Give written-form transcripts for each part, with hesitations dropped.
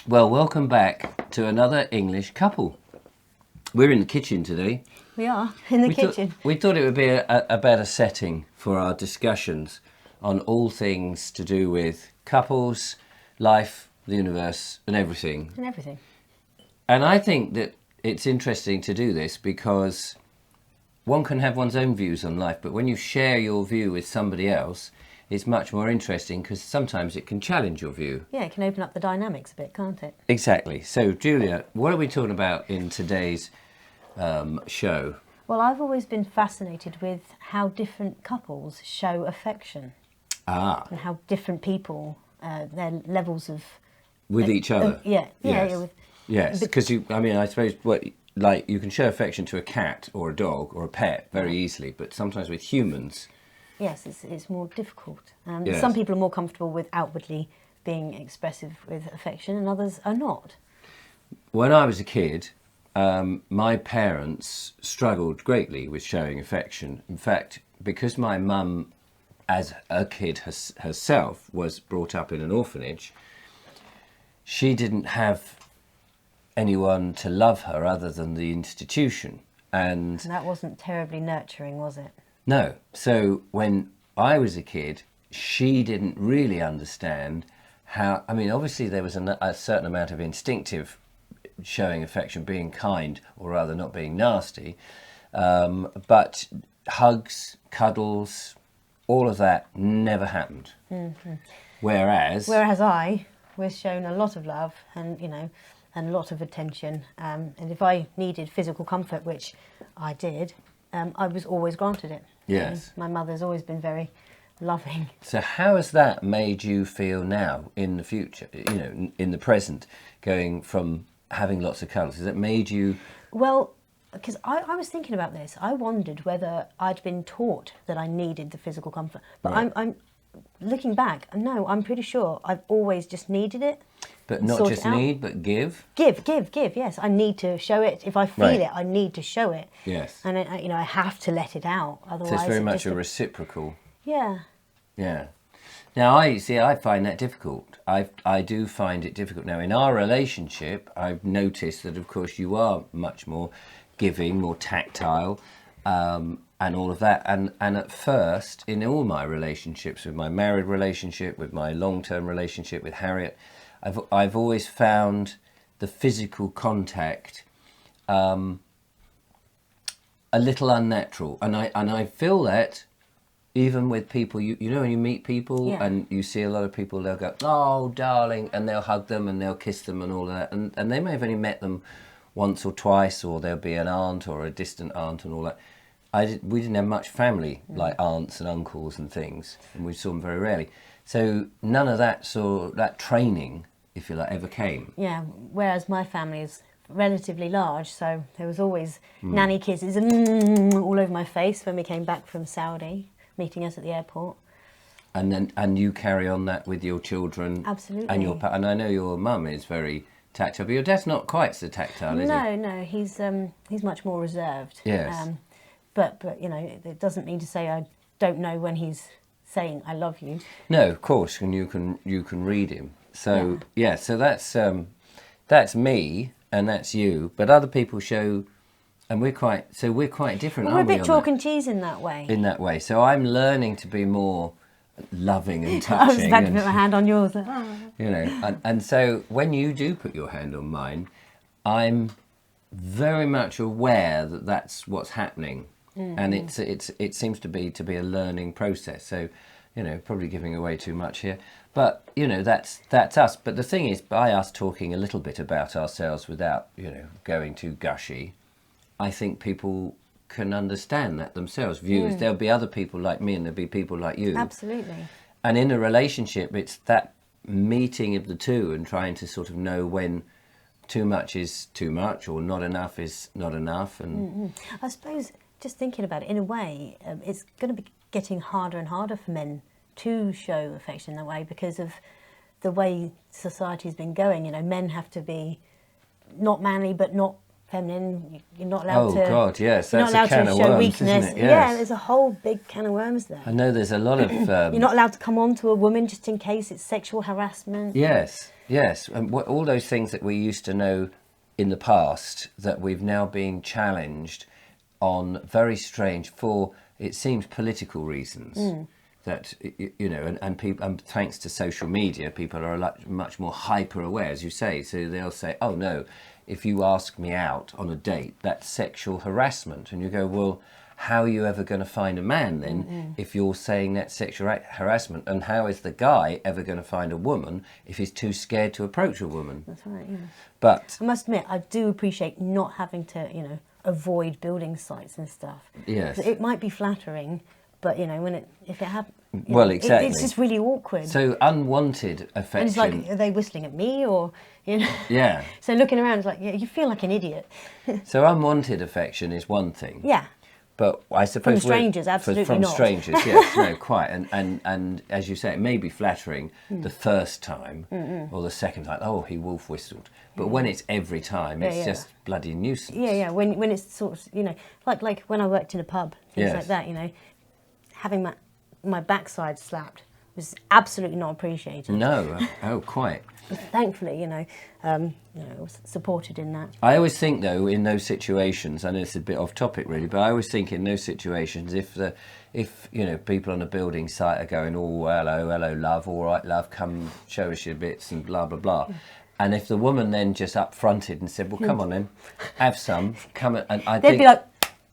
Well, welcome back to another English couple. We're in the kitchen today. We are in the We kitchen. thought it would be a better setting for our discussions on all things to do with couples, life, the universe, and everything. And everything. And I think that it's interesting to do this because one can have one's own views on life, but when you share your view with somebody else, it's much more interesting because sometimes it can challenge your view. Yeah, it can open up the dynamics a bit, can't it? Exactly. So, Julia, what are we talking about in today's show? Well, I've always been fascinated with how different couples show affection Ah, and how different people, their levels of... with each other. yeah, Yes. with, Yes, because I suppose like you can show affection to a cat or a dog or a pet very easily, but sometimes with humans, yes, it's more difficult. Yes. Some people are more comfortable with outwardly being expressive with affection and others are not. when I was a kid, my parents struggled greatly with showing affection. In fact, because my mum, as a kid herself, was brought up in an orphanage, she didn't have anyone to love her other than the institution. And And that wasn't terribly nurturing, was it? no, so when I was a kid, she didn't really understand how. I mean, obviously, there was a certain amount of instinctive showing affection, being kind, or rather not being nasty. But hugs, cuddles, all of that never happened. Whereas, Whereas I was shown a lot of love and, and a lot of attention. And if I needed physical comfort, which I did, I was always granted it. Yes. My mother's always been very loving. so how has that made you feel now in the future, in the present, going from having lots of cuddles? Has it made you... Well, because I was thinking about this, I wondered whether I'd been taught that I needed the physical comfort. But Right. I'm looking back, no, I'm pretty sure I've always just needed it. But not Sort it just out. need, but give? Give, yes. I need to show it. If I feel Right. it, I need to show it. Yes. And, I have to let it out. Otherwise, So it's very it much just- a reciprocal. Yeah. Yeah. Now, I find that difficult. I do find it difficult. Now, in our relationship, I've noticed that, of course, you are much more giving, more tactile, and all of that. And at first, in all my relationships, with my married relationship, with my long-term relationship with Harriet, I've always found the physical contact a little unnatural, and I feel that even with people, when you meet people, Yeah. and you see a lot of people, they'll go, "Oh, darling," and they'll hug them and they'll kiss them and all that, and they may have only met them once or twice, or there'll be an aunt or a distant aunt and all that. We didn't have much family, like aunts and uncles and things, and we saw them very rarely. So none of that training, if you like, ever came. Yeah. Whereas my family is relatively large, so there was always Hmm. nanny kisses all over my face when we came back from Saudi, meeting us at the airport. And you carry on that with your children. Absolutely. And I know your mum is very tactile, but your dad's not quite so tactile, is he? No, he's much more reserved. Yes. But it doesn't mean to say I don't know when he's saying I love you. No, of course, and you can read him. So yeah, so that's me and that's you. But other people show, and we're quite different, We're a aren't we? bit on chalk that? and cheese in that way. In that way. So I'm learning to be more loving and I was touching, about to and, put my hand on yours. and so when you do put your hand on mine, I'm very much aware that that's what's happening, and it seems to be a learning process. So, probably giving away too much here, but that's us. But the thing is, by us talking a little bit about ourselves without going too gushy, I think people can understand that themselves. Viewers, there'll be other people like me, and there'll be people like you. Absolutely. And in a relationship, it's that meeting of the two and trying to sort of know when too much is too much or not enough is not enough. And I suppose, just thinking about it, in a way, it's going to be getting harder and harder for men to show affection in that way because of the way society's been going. Men have to be not manly but not feminine. You're not allowed Oh to. God, yes, You're not that's a allowed can to of show worms, weakness. isn't it? Yeah, Yes. there's a whole big can of worms there. I know there's a lot of You're not allowed to come on to a woman just in case it's sexual harassment. yes, and all those things that we used to know in the past that we've now been challenged on very strange, for it seems, political reasons. That and people, and thanks to social media, people are much more hyper aware, as you say. So they'll say, "Oh no, if you ask me out on a date, that's sexual harassment," and you go, "Well, how are you ever going to find a man then if you're saying that's sexual harassment? And how is the guy ever going to find a woman if he's too scared to approach a woman?" That's right. Yeah. But I must admit, I do appreciate not having to, avoid building sites and stuff. yes, It might be flattering, but if it happens, well, exactly. it's just really awkward. So unwanted affection. And it's like, are they whistling at me or, Yeah. So looking around, it's like, you feel like an idiot. So unwanted affection is one thing. Yeah. But I suppose From strangers, absolutely from not. strangers, yes, no, quite, and as you say, it may be flattering the first time or the second time. Oh, he wolf whistled, but when it's every time, it's just bloody nuisance. Yeah. When it's sort of, like when I worked in a pub, things like that, having my backside slapped was absolutely not appreciated. No, oh, quite. Thankfully, I was supported in that. I always think, though, in those situations, I know it's a bit off topic really, but I always think in those situations, if people on a building site are going, "Oh, hello, love, all right, love, come show us your bits," and blah blah blah, and if the woman then just up fronted and said, "Well, come on then, have some, come," and They'd be like,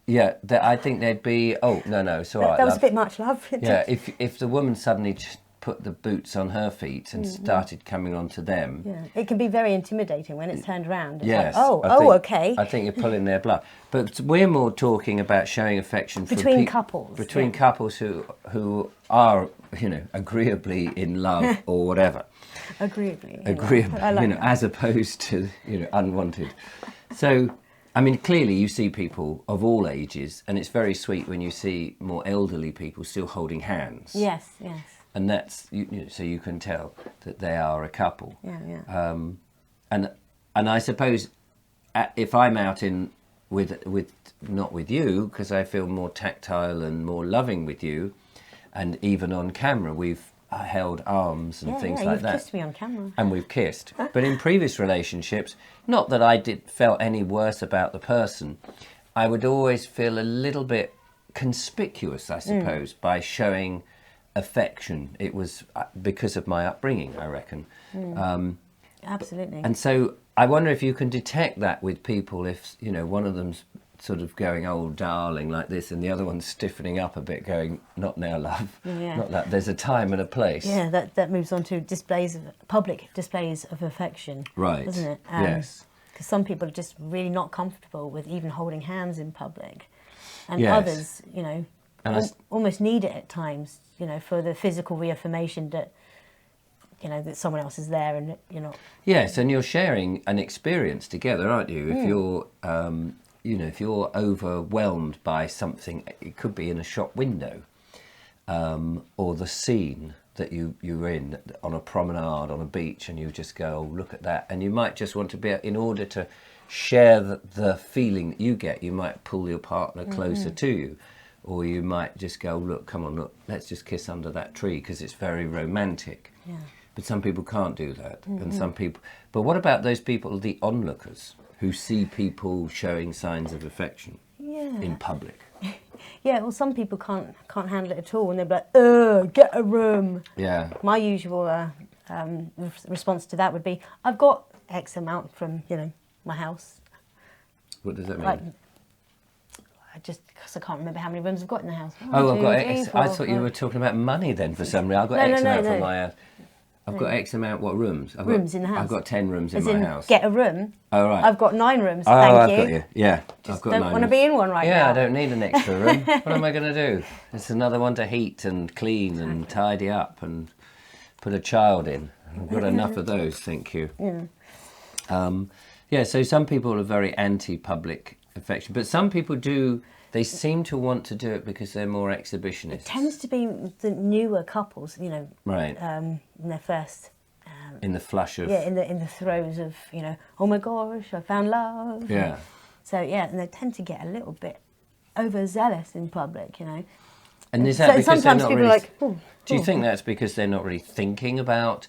yeah, I think they'd be, "Oh, no, it's all right, that was love." a bit much, love. Yeah, if the woman suddenly just put the boots on her feet and started coming on to them. Yeah, it can be very intimidating when it's turned around. It's Yes. like, okay. I think you're pulling their blood. But we're more talking about showing affection Between couples. Between couples who are, agreeably in love or whatever. Agreeably. Agreeably, I like that. as opposed to, unwanted. So, I mean, clearly you see people of all ages, and it's very sweet when you see more elderly people still holding hands. Yes. And that's so you can tell that they are a couple. Yeah. And I suppose if I'm out with not with you, because I feel more tactile and more loving with you, and even on camera we've held arms and things like that. You've kissed me on camera. And we've kissed. But in previous relationships, not that I felt any worse about the person, I would always feel a little bit conspicuous, I suppose, by showing affection. It was because of my upbringing, I reckon. Absolutely. And so I wonder if you can detect that with people, if one of them's sort of going, "Oh darling," like this, and the other one's stiffening up a bit, going, "Not now, love." Yeah. Not that. There's a time and a place. Yeah, that moves on to public displays of affection. Right. Doesn't it? Yes. Because some people are just really not comfortable with even holding hands in public, and Yes. others, And almost need it at times, for the physical reaffirmation that, that someone else is there and that you're not. Yes, and you're sharing an experience together, aren't you? If you're, if you're overwhelmed by something, it could be in a shop window, or the scene that you're in on a promenade on a beach, and you just go, "Oh, look at that," and you might just want to be, in order to share the feeling that you get, you might pull your partner closer to you. Or you might just go, "Look, come on, look, let's just kiss under that tree because it's very romantic." Yeah. But some people can't do that. And some people... But what about those people, the onlookers, who see people showing signs of affection in public? Yeah, well, some people can't handle it at all, and they're like, "Ugh, get a room." Yeah. My usual response to that would be, "I've got X amount from, my house." What does that mean? Like, because I can't remember how many rooms I've got in the house. Oh, I've One, got two, three, X. four, I thought you five. were talking about money then for some reason. I've got No, X no, amount no. from my house. I've got X amount, what, rooms? Rooms in the house. I've got 10 rooms in As my in, house. get a room. Oh, right. I've got 9 rooms, Oh, thank I've you. got you. Yeah, Just I've got don't 9 want to rooms. be in one right now. Yeah, I don't need an extra room. What am I going to do? It's another one to heat and clean and tidy up and put a child in. I've got enough of those, thank you. Yeah, so some people are very anti-public affection, but some people do, they seem to want to do it because they're more exhibitionists. Tends to be the newer couples, Right. in their first... In the flush of... Yeah, in the throes of, oh my gosh, I found love. Yeah. So yeah, and they tend to get a little bit overzealous in public, you know. And is that So because they're sometimes not people really? are like, "Oh, Do you oh." think that's because they're not really thinking about,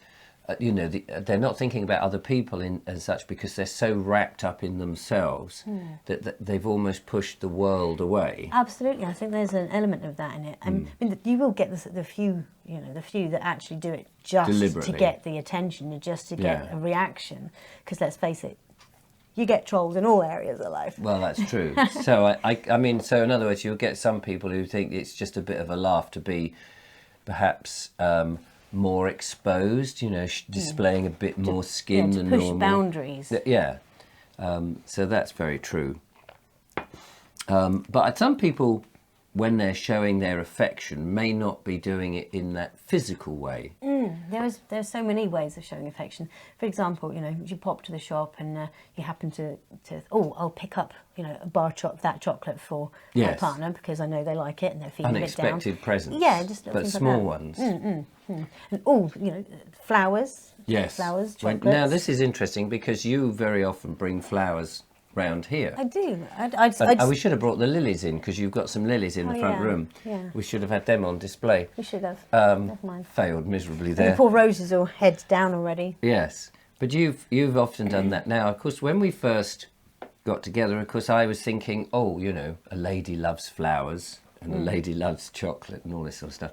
they're not thinking about other people in as such because they're so wrapped up in themselves that they've almost pushed the world away. Absolutely, I think there's an element of that in it. I mean, you will get the few, the few that actually do it just to Deliberately. get the attention and just to get Yeah. a reaction. Because let's face it, you get trolls in all areas of life. Well, that's true. So I mean, so in other words, you'll get some people who think it's just a bit of a laugh to be, perhaps. More exposed, displaying a bit more skin to than push normal. boundaries. Yeah, so that's very true. But some people, when they're showing their affection, may not be doing it in that physical way. There's so many ways of showing affection. For example, you pop to the shop and you happen to I'll pick up that chocolate for my Yes. partner because I know they like it and they're feeling a bit down. Unexpected presents. Yeah, just little but things like small that. ones. And flowers. Yes. Flowers, When- chocolates. Now this is interesting because you very often bring flowers round here. I do. And we should have brought the lilies in because you've got some lilies in the Oh, front yeah, room. yeah. We should have had them on display. We should have. Never mind. Failed miserably And the there. poor roses are heads down already. Yes, but you've often done that now. Of course, when we first got together, of course, I was thinking, a lady loves flowers and a lady loves chocolate and all this sort of stuff.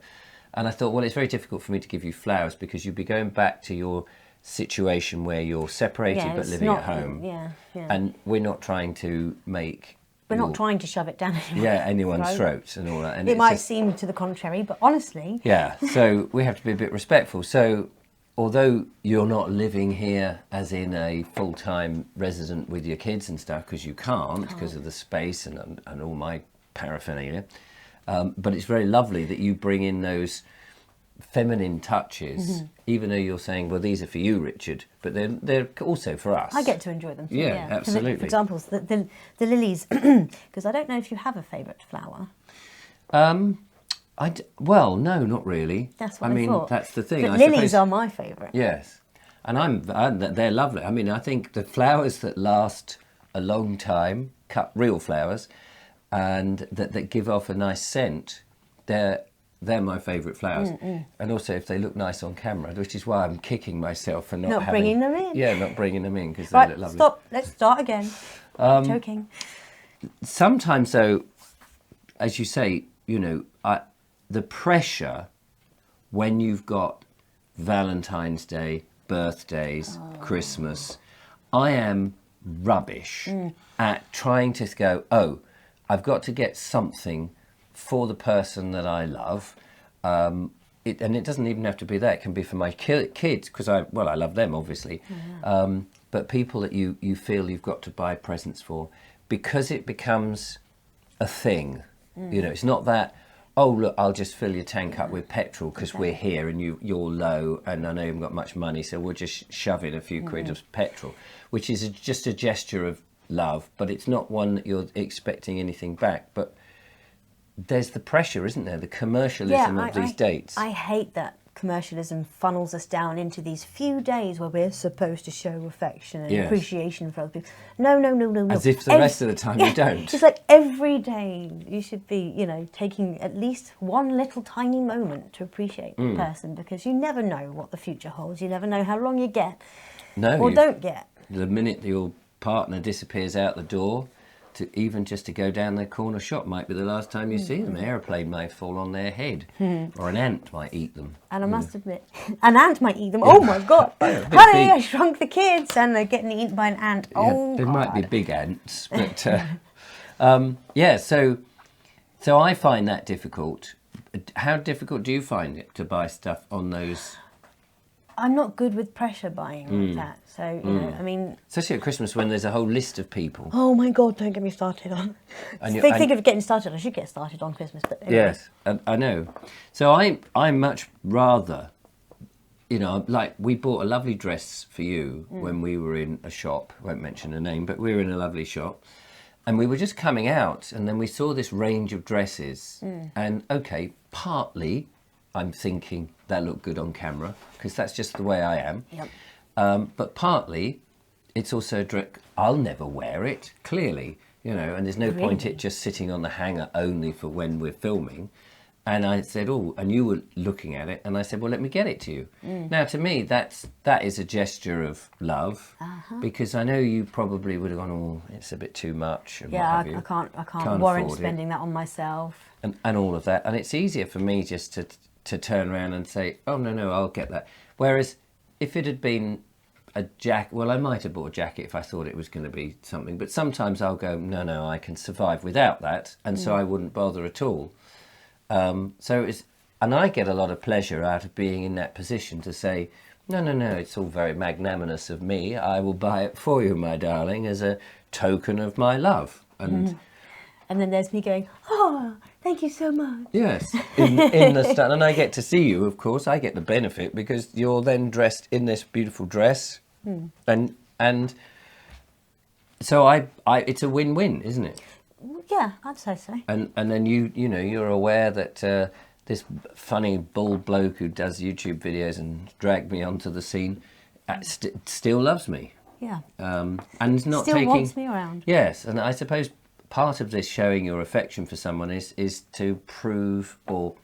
And I thought, well, it's very difficult for me to give you flowers because you'd be going back to your situation where you're separated Yeah, but it's living not- at home. Yeah. And we're not trying to make We're not your- trying to shove it down anyone's throat. throats and all that. And It it's might just- seem to the contrary, but honestly, yeah, so we have to be a bit respectful. So, although you're not living here as in a full-time resident with your kids and stuff, because you can't because of the space and all my paraphernalia, but it's very lovely that you bring in those feminine touches, even though you're saying, well, these are for you, Richard, but they're also for us. I get to enjoy them. Too, Yeah, absolutely. For example, the lilies, because I don't know if you have a favourite flower. Well, no, not really. That's what I I mean, thought. that's the thing. But I lilies suppose- are my favourite. Yes, and they're lovely. I mean, I think the flowers that last a long time, cut real flowers, and that give off a nice scent, they're my favourite flowers. And also, if they look nice on camera, which is why I'm kicking myself for Not bringing them in. Yeah, not bringing them in because they Right, look lovely. stop. Let's start again. Joking. Sometimes, though, as you say, the pressure when you've got Valentine's Day, birthdays, Christmas, I am rubbish at trying to go, I've got to get something for the person that I love. And it doesn't even have to be that. It can be for my kids, because I love them, obviously. But people that you feel you've got to buy presents for, because it becomes a thing. It's not that, look, I'll just fill your tank up with petrol because we're here and you're low and I know you haven't got much money, so we'll just shove in a few quid of petrol, which is just a gesture of love, but it's not one that you're expecting anything back. But there's the pressure, isn't there? The commercialism of these dates. I hate that commercialism funnels us down into these few days where we're supposed to show affection and Yes. appreciation for other people. No. As if the rest of the time you don't. It's like every day you should be, taking at least one little tiny moment to appreciate the person, because you never know what the future holds. You never know how long you get or don't get. The minute your partner disappears out the door, to go down their corner shop might be the last time you see them. An aeroplane may fall on their head, or an ant might eat them. And I must admit, an ant might eat them. Oh my God! bit Honey, big. I shrunk the kids, and they're getting eaten by an ant. Oh, There God. might be big ants, but so I find that difficult. How difficult do you find it to buy stuff on those? I'm not good with pressure buying like that. So, I mean... Especially at Christmas when there's a whole list of people. Oh my God, don't get me started on... And Think of getting started. I should get started on Christmas. But anyway. Yes, I know. So I much rather, like we bought a lovely dress for you when we were in a shop. I won't mention a name, but we were in a lovely shop. And we were just coming out and then we saw this range of dresses. And okay, partly I'm thinking that looked good on camera because that's just the way I am. Yep. But partly it's also a dress, I'll never wear it, clearly. you know, and there's no point it just sitting on the hanger only for when we're filming. And I said, oh, and you were looking at it, and I said, well, let me get it to you. Now, to me, that is a gesture of love, because I know you probably would have gone, oh, it's a bit too much. And Yeah, what have you. I can't warrant spending that on myself. And all of that. And it's easier for me just to turn around and say, oh, no, I'll get that. Whereas if it had been a jacket, well, I might have bought a jacket if I thought it was going to be something. But sometimes I'll go, no, I can survive without that. And so I wouldn't bother at all. And I get a lot of pleasure out of being in that position to say, no, it's all very magnanimous of me. I will buy it for you, my darling, as a token of my love. And then there's me going, oh, thank you so much. Yes, in the stand, and I get to see you. Of course, I get the benefit because you're then dressed in this beautiful dress, and so I it's a win-win, isn't it? Yeah, I'd say so. And then you know you're aware that this funny bald bloke who does YouTube videos and dragged me onto the scene still loves me. Yeah. And not still taking, wants me around. Yes, and I suppose part of this showing your affection for someone is to prove, or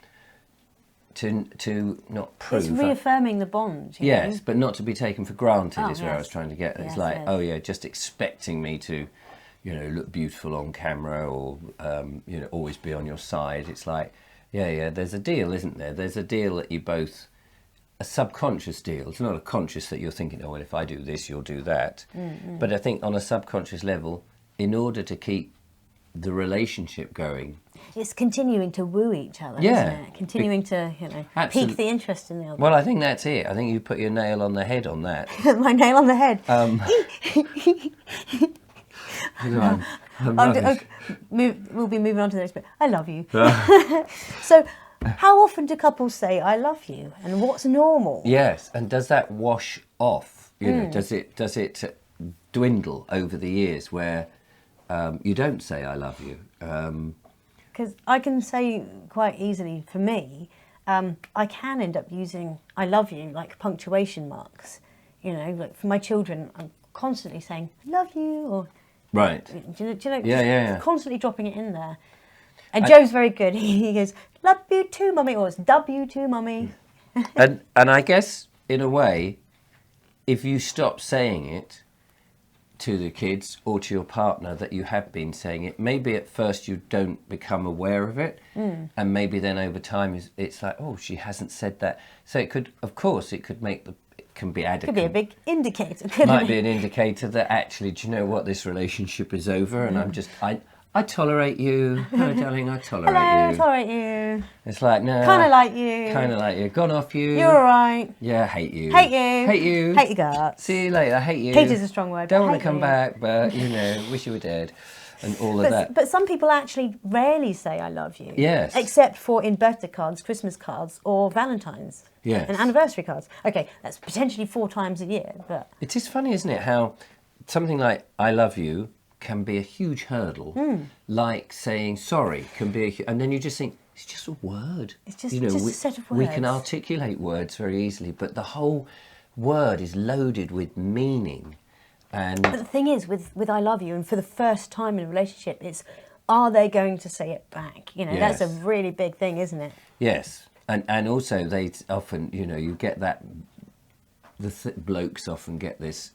to not prove. It's reaffirming the bond. Yes, know? But not to be taken for granted is where I yes. was trying to get. It's Yes, like, yes. oh yeah, just expecting me to, you know, look beautiful on camera, or you know, always be on your side. It's like, yeah, there's a deal, isn't there? There's a deal that you both, a subconscious deal. It's not a conscious that you're thinking, oh, well, if I do this, you'll do that. But I think on a subconscious level, in order to keep the relationship going, it's continuing to woo each other, Yeah. isn't it? Continuing to, you know, Absolute- pique the interest in the other. well, I think that's it. I think you put your nail on the head on that. My nail on the head. I'm rubbish. We'll be moving on to the next bit. I love you. So, how often do couples say "I love you," and what's normal? Yes, and does that wash off? You know, does it dwindle over the years where you don't say "I love you"? Because I can say quite easily, for me, I can end up using "I love you" like punctuation marks. You know, like for my children, I'm constantly saying "I love you," or Right. do you know? Yeah. Constantly dropping it in there. And Joe's very good. He goes, "Love you too, mummy," or it's "W too, mummy." And I guess in a way, if you stop saying it to the kids or to your partner that you have been saying it, maybe at first you don't become aware of it, and maybe then over time it's like, oh, she hasn't said that. So it could, of course, it could make it can be added. Could be a big indicator. Couldn't Might it? be an indicator that actually, do you know what, this relationship is over, and I tolerate you. Hello, darling, I tolerate Hello, you. I tolerate you. It's like, no. Kind of like you. Kind of like you. Gone off you. You're alright. Yeah, hate you. Hate you. Hate you. Hate your guts. See you later. Hate you. Hate is a strong word. Don't but want hate to come you. back, but, you know, wish you were dead. And all of that. But some people actually rarely say "I love you." Yes. Except for in birthday cards, Christmas cards, or Valentine's. Yes. And anniversary cards. Okay, that's potentially 4 times a year, but It is funny, isn't it, how something like "I love you" can be a huge hurdle, like saying sorry can be and then you just think, it's just a word. It's just- you know, it's just we, a set of We can words. articulate words very easily, but the whole word is loaded with meaning. And But the thing is, with "I love you," and for the first time in a relationship, it's, are they going to say it back? You know, that's a Yes. really big thing, isn't it? yes, and also they often, you know, you get that, blokes often get this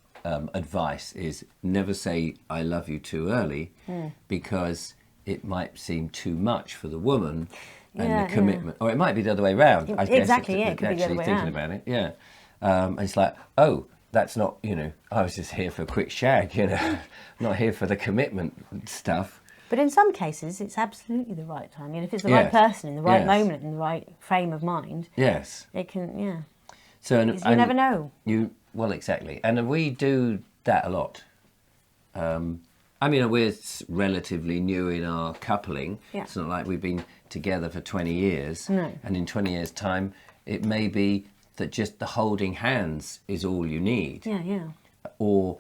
advice is never say "I love you" too early, because it might seem too much for the woman, and Yeah, the commitment, or it might be the other way around. I guess Exactly, it's yeah, it could be the other actually way thinking around. about it, yeah. And it's like, oh, that's not, you know, I was just here for a quick shag, you know, not here for the commitment stuff. But in some cases, it's absolutely the right time. You know, if it's the right person in the right Yes. moment, in the right frame of mind, Yes. it can, yeah. So Because you never know. Well, exactly, and we do that a lot. I mean, we're relatively new in our coupling. Yeah. It's not like we've been together for 20 years. No. And in 20 years' time, it may be that just the holding hands is all you need. Yeah. Or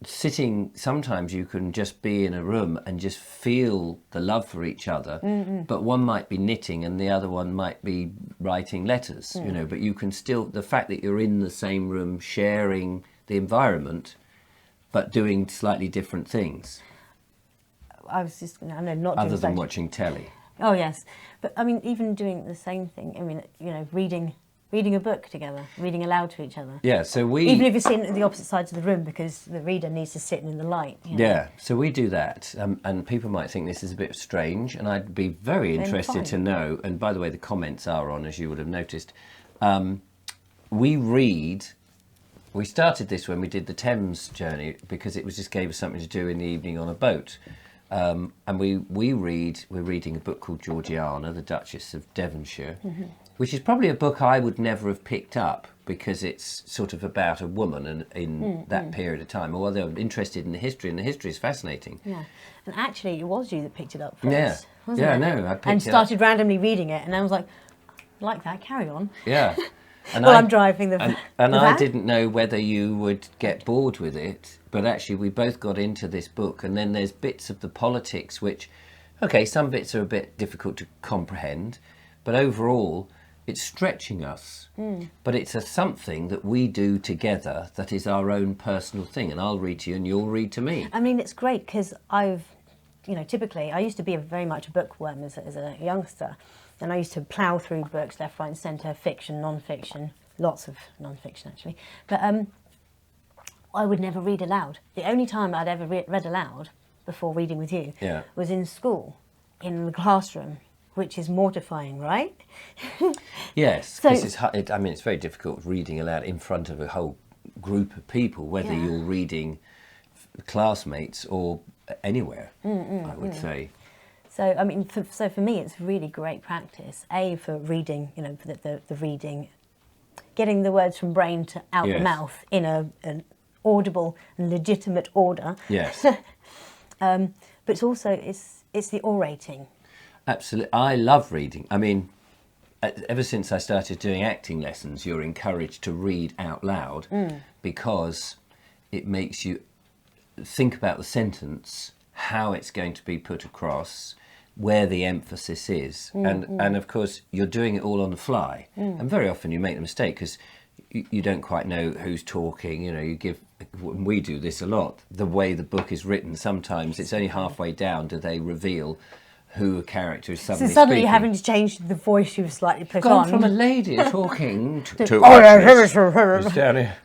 sitting, sometimes you can just be in a room and just feel the love for each other, but one might be knitting and the other one might be writing letters, you know, but you can still, the fact that you're in the same room sharing the environment but doing slightly different things. I was just, I know, not other than watching telly. Oh yes, but I mean, even doing the same thing. I mean, you know, reading a book together, reading aloud to each other. Yeah, so even if you're sitting at the opposite sides of the room because the reader needs to sit in the light. You know? Yeah, so we do that, and people might think this is a bit strange, and I'd be very interested to know. And by the way, the comments are on, as you would have noticed. We read. We started this when we did the Thames journey because it just gave us something to do in the evening on a boat. And we're reading a book called Georgiana, the Duchess of Devonshire, which is probably a book I would never have picked up because it's sort of about a woman and in that period of time. Although I'm interested in the history, and the history is fascinating. Yeah, and actually it was you that picked it up first. Yeah, wasn't yeah, it? no, I picked and it started up. randomly reading it, and I was like, I like that. Carry on. Yeah. And I'm driving the and the I van. didn't know whether you would get bored with it, but actually we both got into this book, and then there's bits of the politics which, okay, some bits are a bit difficult to comprehend, but overall it's stretching us. But it's something that we do together that is our own personal thing, and I'll read to you and you'll read to me. I mean, it's great because typically I used to be very much a bookworm as a youngster. And I used to plough through books left, right and centre, fiction, non-fiction, lots of non-fiction actually. But I would never read aloud. The only time I'd ever read aloud before reading with you was in school, in the classroom, which is mortifying, right? Yes, because it's very difficult reading aloud in front of a whole group of people, whether you're reading classmates or anywhere, I would say. So, I mean, for me, it's really great practice. For reading, for the reading, getting the words from brain to out the mouth in an audible and legitimate order. Yes. But it's also, it's the orating. Absolutely. I love reading. I mean, ever since I started doing acting lessons, you're encouraged to read out loud because it makes you think about the sentence, how it's going to be put across, where the emphasis is, and of course you're doing it all on the fly, and very often you make the mistake because you don't quite know who's talking. We do this a lot. The way the book is written, sometimes it's only halfway down do they reveal who a character is suddenly So suddenly speaking. you're having to change the voice you've slightly put Gone on. from a lady talking to Oh, down here.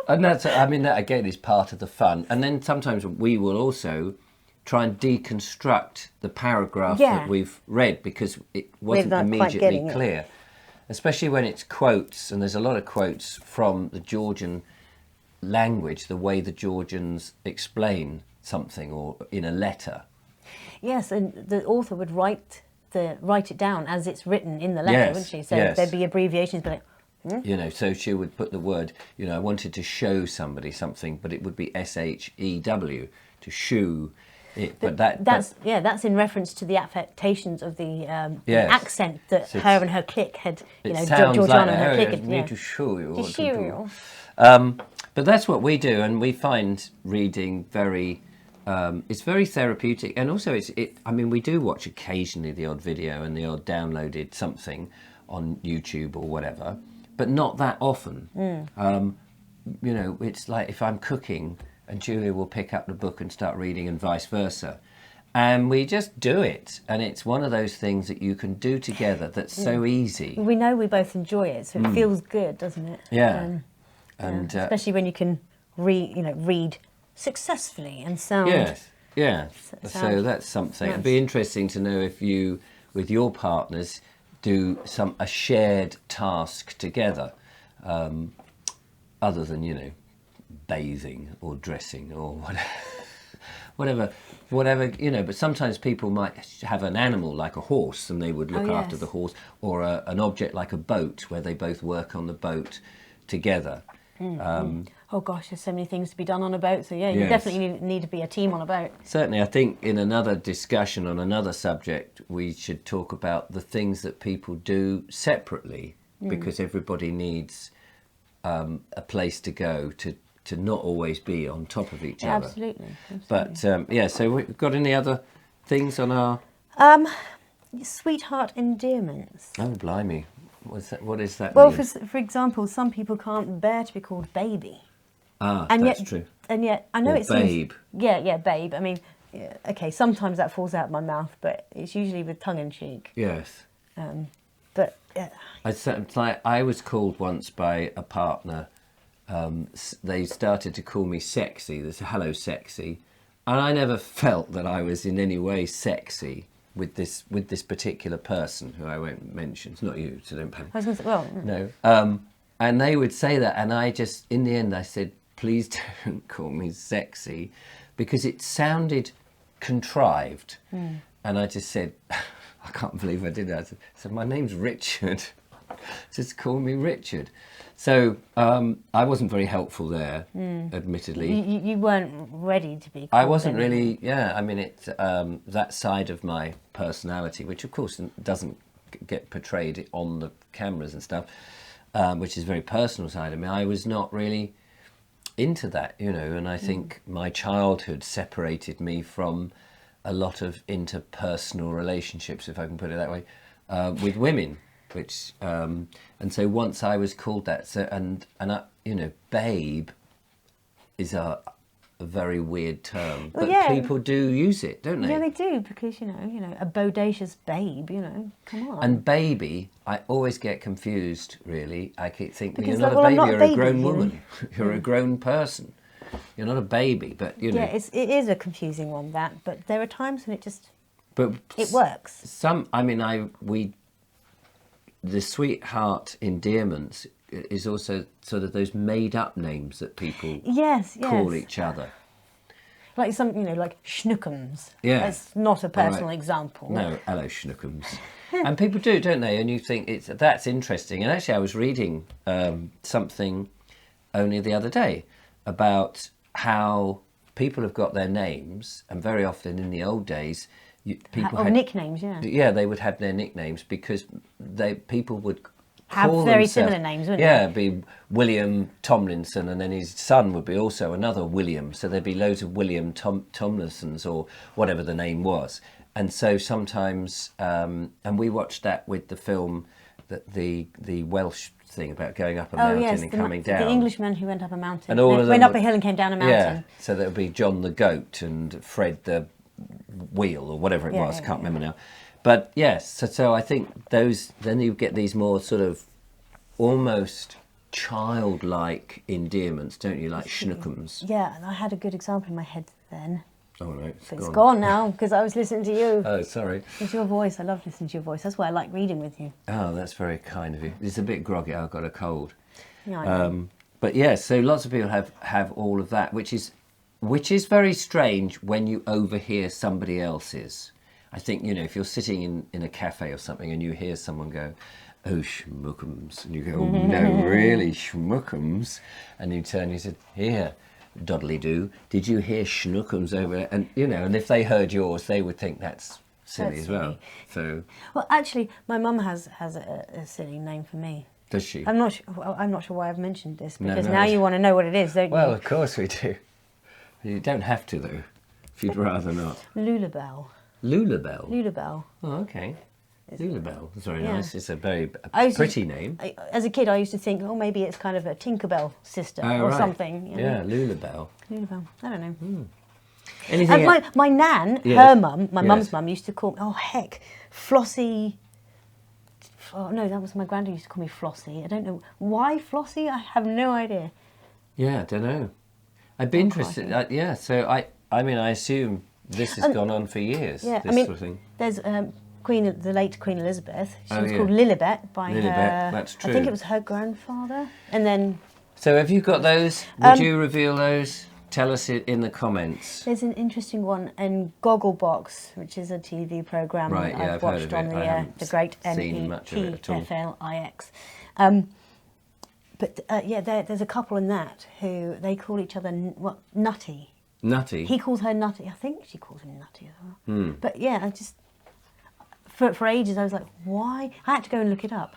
And that's, I mean, that again is part of the fun. And then sometimes we will also try and deconstruct the paragraph that we've read because it wasn't immediately clear. Especially when it's quotes, and there's a lot of quotes from the Georgian language, the way the Georgians explain something or in a letter. Yes, and the author would write it down as it's written in the letter, wouldn't she? So there'd be abbreviations, but so she would put the word, I wanted to show somebody something, but it would be SHEW, to shoe it. But that's in reference to the affectations of the accent that her and her clique had, Georgiana and her clique had. Need to show you what to show do. you. But that's what we do, and we find reading very... it's very therapeutic, and also we do watch occasionally the odd video and the odd downloaded something on YouTube or whatever, but not that often. It's like if I'm cooking and Julia will pick up the book and start reading and vice versa, and we just do it, and it's one of those things that you can do together that's so easy. We know we both enjoy it, so it feels good, doesn't it? Yeah. And especially when you can read successfully and sound. So that's something. Nice. It'd be interesting to know if you, with your partners, do a shared task together, other than bathing or dressing or whatever. But sometimes people might have an animal like a horse, and they would look after the horse, or an object like a boat, where they both work on the boat together. Oh gosh, there's so many things to be done on a boat, so you definitely need to be a team on a boat. Certainly, I think in another discussion on another subject, we should talk about the things that people do separately, because everybody needs a place to go to not always be on top of each other. Absolutely. But so we've got any other things on our... Sweetheart endearments. Oh, blimey. What is that? Well, for example, some people can't bear to be called baby. And that's true. And yet, I know or it babe. seems... Yeah, babe. I mean, yeah, okay, sometimes that falls out of my mouth, but it's usually with tongue in cheek. Yes. But It's like I was called once by a partner. They started to call me sexy. There's hello sexy, and I never felt that I was in any way sexy with this particular person who I won't mention. It's not you, so don't panic. I was going to say, well, No. And they would say that, and I just, in the end, I said, please don't call me sexy, because it sounded contrived. And I just said, I can't believe I did that. I said, my name's Richard. Just call me Richard. So I wasn't very helpful there, admittedly. you weren't ready to be called I wasn't anything. really, yeah, I mean, it's that side of my personality, which of course doesn't get portrayed on the cameras and stuff, which is a very personal side of me. I was not really into that, you know, and I think my childhood separated me from a lot of interpersonal relationships, if I can put it that way, with women, which, and so once I was called that, so, and I, you know, babe is a very weird term, Well, but yeah. people do use it, don't they? Yeah, they do, because, you know, a bodacious babe, you know, come on. And baby, I always get confused, really. I keep thinking, Because, you're not well, a I'm baby, not a you're baby, a grown you know. woman. You're a grown person. You're not a baby, but, you know. Yeah, it is a confusing one, that, but there are times when But it works. the sweetheart endearments is also sort of those made-up names that people Yes. call each other. Like some, you know, like Schnookums. Yeah. That's not a personal Right. example. No, hello, Schnookums. And people do, don't they? And you think that's interesting. And actually, I was reading something only the other day about how people have got their names, and very often in the old days, people had nicknames, yeah. Yeah, they would have their nicknames because people would Have call very themselves, similar names, wouldn't yeah, be William Tomlinson, and then his son would be also another William. So there'd be loads of William Tomlinsons or whatever the name was. And so sometimes, and we watched that with the film, that the Welsh thing about going up a mountain and coming down. The Englishman who went up a mountain. And all of them went up would- a hill and came down a mountain. Yeah, so there would be John the Goat and Fred the Wheel or whatever it was, can't remember now. But yes, so I think those, then you get these more sort of almost childlike endearments, don't you, like Schnookums. Yeah, and I had a good example in my head then. Oh no, But it's gone now, because I was listening to you. Oh, sorry. It's your voice. I love listening to your voice. That's why I like reading with you. Oh, that's very kind of you. It's a bit groggy, I've got a cold. Yeah, I know. But yes, so lots of people have all of that, which is very strange when you overhear somebody else's. I think, you know, if you're sitting in a cafe or something and you hear someone go, oh, schmuckums, and you go, oh, no, really, schmuckums, and you turn and you said, here, doddly-do, did you hear schnookums over there? And, you know, and if they heard yours, they would think that's silly as well. So, Well, actually, my mum has a silly name for me. does she? I'm not sure why I've mentioned this, No, because no, now it's- you want to know what it is, don't Well, you? of course we do. You don't have to, though, if you'd rather not. Lulabelle. Lulabelle. Lulabelle. Oh, okay. Lulabelle. That's very Yeah. nice. It's a very I used to- pretty name. As a kid, I used to think, oh, maybe it's kind of a Tinkerbell sister Oh, or right. something. You know? Yeah, Lulabelle. Lulabelle. I don't know. Anything And my nan, Yes. her mum, my Yes. mum's mum, used to call me, oh heck, Flossie. Oh no, that was my granddad used to call me Flossie. I don't know why Flossie. I have no idea. Yeah, I don't know. I'd be interested. Yeah, so I mean, I assume this has gone on for years. Yeah, this I mean, sort of thing. there's the late Queen Elizabeth. She Oh, was yeah. called Lilibet by Lilibet, her. that's I think true. it was her grandfather, and then So have you got those? Would you reveal those? Tell us it in the comments. there's an interesting one in Gogglebox, which is a TV program Right, that yeah, I've I've heard watched of on it. I haven't the great seen much of it at all. NETFLIX. But yeah, there's a couple in that who they call each other Nutty. Nutty. He calls her Nutty. I think she calls him Nutty as well. Hmm. But yeah, I just for ages I was like, why? I had to go and look it up.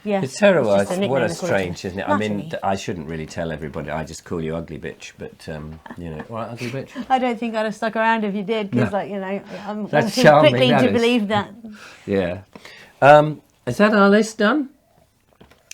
Yeah, It's terrible. just a nickname What a they call each strange, other. isn't it? I mean, Nutty. I shouldn't really tell everybody. I just call you ugly bitch, but you know, all right, ugly bitch. I don't think I'd have stuck around if you did, because No. like, you know, I'm That's too charming, quickly that to is. believe that. Yeah. Is that our list done?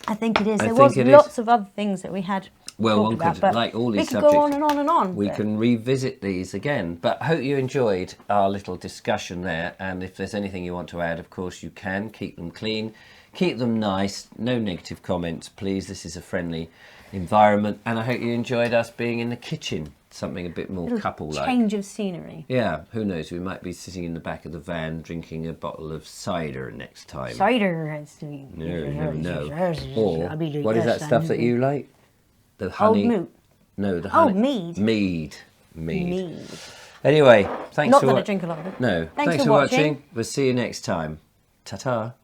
I think it is. I There think was it is. lots of other things that we had Well, one about. could, But like all these we could subjects, go on and on and on. we can revisit these again. But I hope you enjoyed our little discussion there. And if there's anything you want to add, of course you can. Keep them clean, keep them nice. No negative comments, please. This is a friendly environment. And I hope you enjoyed us being in the kitchen. Something a bit more couple-like. Change of scenery. Yeah, who knows? We might be sitting in the back of the van drinking a bottle of cider next time. Cider. No. Or what is that stuff that you like? The honey. Old moot. No, the honey. Mead. Mead. Anyway, thanks Not for that I drink a lot of it. No, Thanks thanks for for watching. watching. We'll see you next time. Ta-ta.